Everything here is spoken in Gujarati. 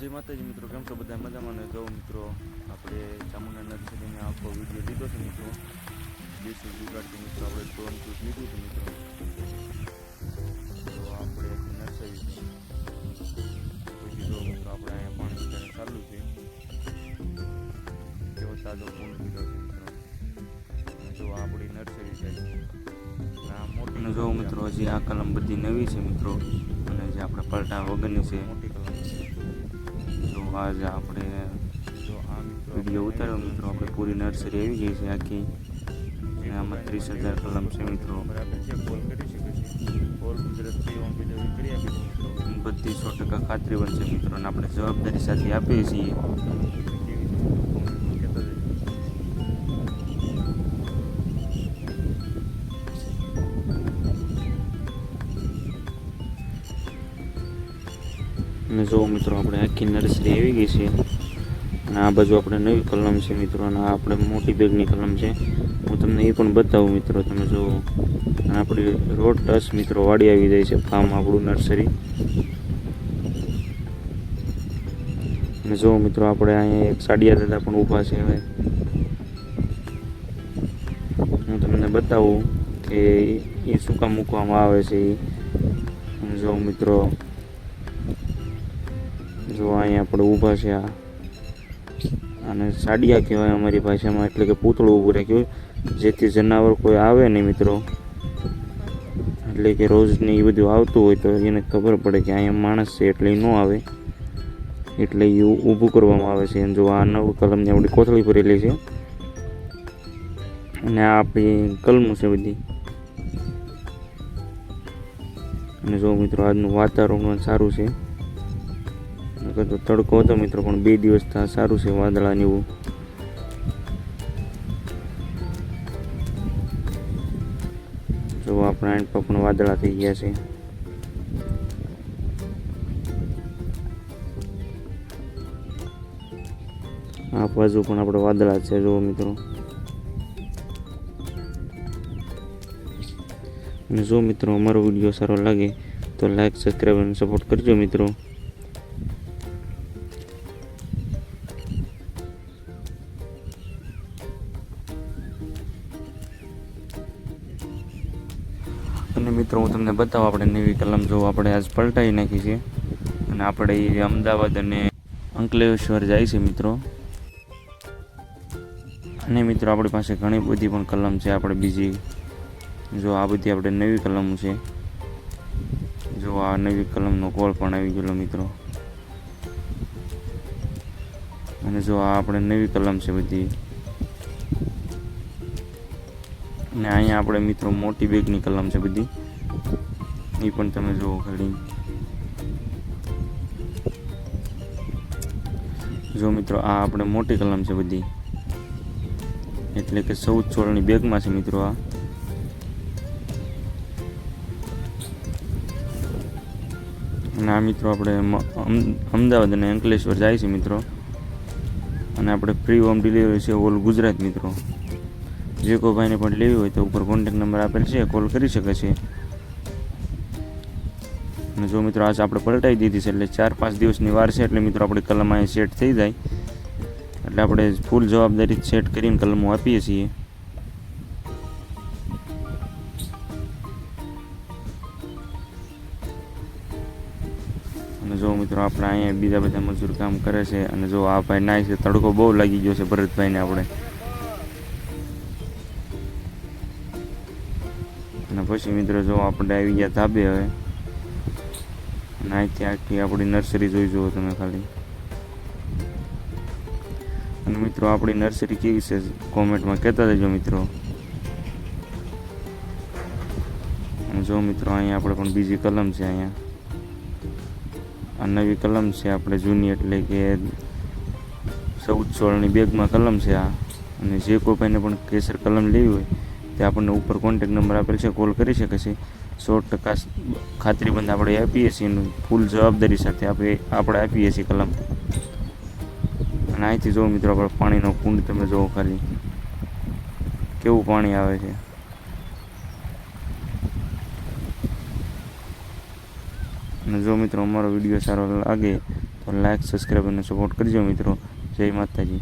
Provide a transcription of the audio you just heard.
जय माताजी मित्रों, केम छो बधा मजामां ने? जो मित्रों आपणे चामुंडा नर्सरी में आखो विडियो लीधो छे मित्रों। देशी जुगाड़थी मित्रों आपणे ड्रोन शूट लीधुं छे मित्रों। तो आपणे नर्सरी छे પછી જો મિત્રો આપણે અહીંયા પાણી અત્યારે ચાલુ છે, કેવો તાજો કુંડ પીધો છે મિત્રો. જો આપણી નર્સરી છે, આ મોટી જો મિત્રો હજી આ કલમ બધી નવી છે મિત્રો, અને જે આપણે પલટા વગરની છે મોટી કલમ છે. જો આજે આપણે જો આ મિત્રો વિડીયો ઉતાર્યો મિત્રો, આપણે પૂરી નર્સરી આવી ગઈ છે આખી, અને આમાં 30,000 કલમ છે મિત્રો. બરાબર છે, કોલ કરી શકે છે, કોલ ગુજરાતી હોમ ડિલિવરી કરી આપી છે મિત્રો. બધી 100% ખાતરી બનશે મિત્રો, અને આપણે જવાબદારી સાથે આપીએ છીએ. અને જો મિત્રો આપણે આખી નર્સરી આવી ગઈ છે, અને આ બાજુ આપણે નવી કલમ છે મિત્રો, અને આ આપણે મોટી બેગની કલમ છે. હું તમને એ પણ બતાવું મિત્રો, તમે જો આપણી રોડ ટચ મિત્રો વાડી આવી જાય છે, ફાર્મ આપણું નર્સરી. અને જો મિત્રો આપણે અહીંયા એક સાડિયા દાદા પણ ઊભા છે. હવે હું તમને બતાવું કે એ શું કામ મૂકવામાં આવે છે. અને જો મિત્રો જો અહીંયા આપણે ઊભા છે, અને સાડિયા કહેવાય અમારી ભાષામાં, એટલે કે પૂતળું ઊભું રાખ્યું, જેથી જનાવર કોઈ આવે નહીં મિત્રો, એટલે કે રોજની એ બધું આવતું હોય તો એને ખબર પડે કે અહીંયા માણસ છે, એટલે એ ન આવે, એટલે એ ઊભું કરવામાં આવે છે. જો આ નવું કલમની આપણી કોથળી ભરેલી છે, અને આ આપણી કલમો છે બધી. અને જો મિત્રો આજનું વાતાવરણ સારું છે, તો તડકો હતો મિત્રો, પણ 2 દિવસ સારું છે વાદળાને એવું. જો આપણા એન્ડ પર પણ વાદળા થઈ ગયા છે. આ બાજુ પણ આપણે વાદળા છે જો મિત્રો. અને જો મિત્રો અમારો વિડીયો સારો લાગે તો લાઈક, સબસ્ક્રાઈબ અને સપોર્ટ કરજો મિત્રો. અને મિત્રો હું તમને બતાવું આપણે નવી કલમ જો આપણે આજ પલટાઈ નાખી છે, અને આપણે એ અમદાવાદ અને અંકલેશ્વર જાય છે મિત્રો. અને મિત્રો આપણી પાસે ઘણી બધી પણ કલમ છે આપણે બીજી. જો આ બધી આપણે નવી કલમ છે. જો આ નવી કલમનો કોલ પણ આવી ગયેલો મિત્રો. અને જો આ આપણે નવી કલમ છે બધી. અને અહીંયા આપણે મિત્રો મોટી બેગની કલમ છે બધી, એ પણ તમે જુઓ ખાલી. જો મિત્રો આ આપણે મોટી કલમ છે બધી, એટલે કે 14-16ની બેગમાં છે મિત્રો આ. અને આ મિત્રો આપણે અમદાવાદ અને અંકલેશ્વર જાય છે મિત્રો, અને આપણે ફ્રી હોમ ડિલિવરી છે ઓલ ગુજરાત મિત્રો. જે કોઈ ભાઈને પણ લેવી હોય તો ઉપર કોન્ટેક્ટ નંબર આપેલ છે, કોલ કરી શકે છે. અને જો મિત્રો આજ આપણે પલટાઈ દીધી છે, એટલે 4-5 દિવસની વાર છે, એટલે મિત્રો આપણી કલમ અહીં સેટ થઈ જાય, એટલે આપણે ફૂલ જવાબદારી સેટ કરીને કલમો આપીએ છીએ. અને જો મિત્રો આપણે અહીંયા બીજા બધા મજૂર કામ કરે છે. અને જો આ ભાઈ નાય છે, તડકો બહુ લાગી ગયો છે ભરતભાઈને આપણે. અને પછી મિત્રો જો આપણે આવી ગયા ધાબે હવે, અને અહીંથી આખી આપણી નર્સરી જોઈ જુઓ તમે ખાલી. અને મિત્રો આપણી નર્સરી કેવી છે કોમેન્ટમાં કહેતા દેજો મિત્રો. અને જો મિત્રો અહીંયા આપણે પણ બીજી કલમ છે. અહીંયા આ નવી કલમ છે આપણે જૂની, એટલે કે 14-16ની બેગમાં કલમ છે આ. અને જે કોઈ ભાઈને પણ કેસર કલમ લેવી હોય તે આપણને ઉપર કોન્ટેક્ટ નંબર આપેલ છે, કોલ કરી શકે છે. 100% ખાતરીબંધ આપણે આપીએ છીએ, ફૂલ જવાબદારી સાથે આપણે આપીએ છીએ કલમ. અને અહીંથી જો મિત્રો આપણે પાણીનો કુંડ તમે જુઓ ખાલી, કેવું પાણી આવે છે. અને જો મિત્રો અમારો વિડીયો સારો લાગે તો તો લાઈક સબસ્ક્રાઈબ અને સપોર્ટ કરજો મિત્રો. જય માતાજી.